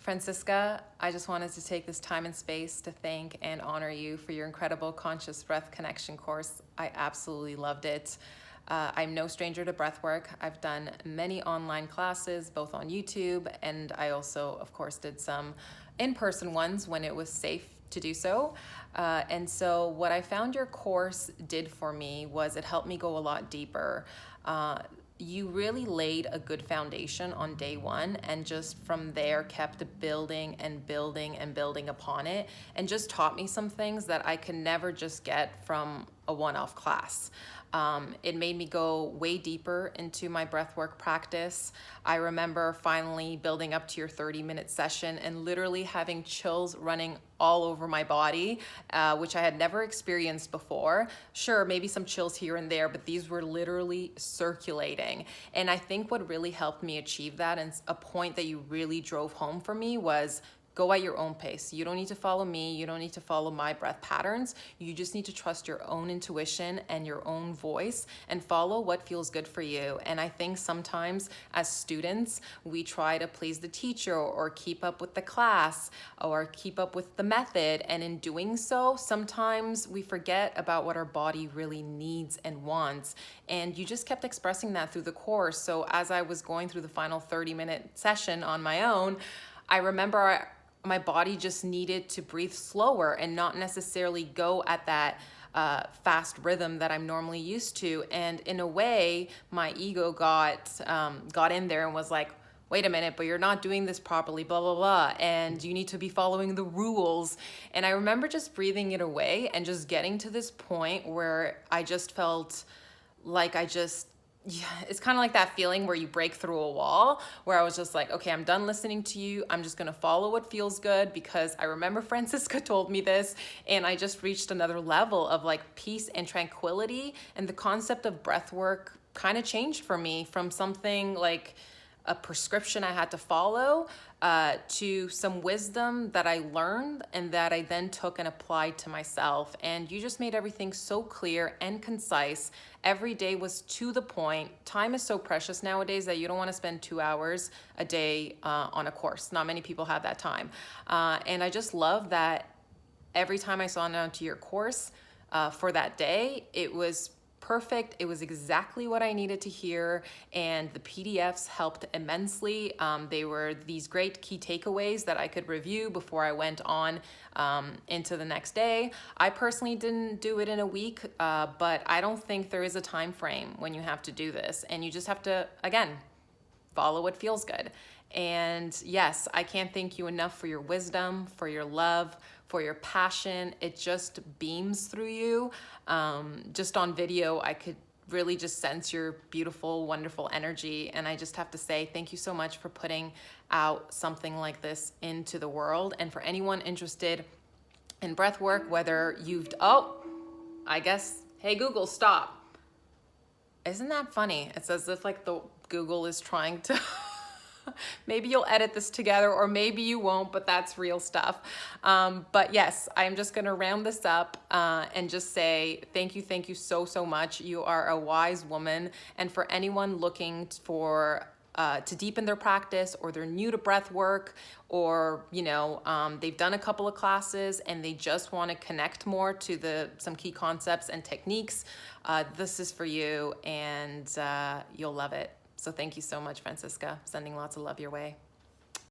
Francisca, I just wanted to take this time and space to thank and honor you for your incredible Conscious Breath Connection course. I absolutely loved it. I'm no stranger to breathwork. I've done many online classes, both on YouTube, and I also, of course, did some in-person ones when it was safe to do so. And so what I found your course did for me was it helped me go a lot deeper. You really laid a good foundation on day one, and just from there kept building and building and building upon it, and just taught me some things that I could never just get from a one-off class. It made me go way deeper into my breathwork practice. I remember finally building up to your 30-minute session and literally having chills running all over my body, which I had never experienced before. Sure, maybe some chills here and there, but these were literally circulating. And I think what really helped me achieve that, and a point that you really drove home for me, was go at your own pace. You don't need to follow me. You don't need to follow my breath patterns. You just need to trust your own intuition and your own voice and follow what feels good for you. And I think sometimes as students, we try to please the teacher or keep up with the class or keep up with the method. And in doing so, sometimes we forget about what our body really needs and wants. And you just kept expressing that through the course. So as I was going through the final 30-minute session on my own, I remember my body just needed to breathe slower and not necessarily go at that fast rhythm that I'm normally used to. And in a way, my ego got in there and was like, wait a minute, but you're not doing this properly, blah, blah, blah. And you need to be following the rules. And I remember just breathing it away and just getting to this point where I just felt like it's kind of like that feeling where you break through a wall, where I was just like, okay, I'm done listening to you. I'm just going to follow what feels good, because I remember Francisca told me this, and I just reached another level of like peace and tranquility. And the concept of breath work kind of changed for me from something like a prescription I had to follow to some wisdom that I learned and that I then took and applied to myself. And you just made everything so clear and concise. Every day was to the point. Time is so precious nowadays that you don't want to spend 2 hours a day on a course. Not many people have that time. And I just love that every time I signed on to your course for that day, it was perfect. It was exactly what I needed to hear, and the PDFs helped immensely. They were these great key takeaways that I could review before I went on into the next day. I personally didn't do it in a week, but I don't think there is a time frame when you have to do this, and you just have to, again, follow what feels good. And yes, I can't thank you enough for your wisdom, for your love, for your passion. It just beams through you. Just on video, I could really just sense your beautiful, wonderful energy. And I just have to say thank you so much for putting out something like this into the world. And for anyone interested in breath work, whether hey Google, stop. Isn't that funny? It's as if like the Google is trying to maybe you'll edit this together, or maybe you won't, but that's real stuff. But yes, I'm just gonna round this up and just say thank you so much. You are a wise woman. And for anyone looking for to deepen their practice, or they're new to breath work, or they've done a couple of classes and they just want to connect more to some key concepts and techniques, this is for you, and you'll love it. So thank you so much, Francisca. Sending lots of love your way.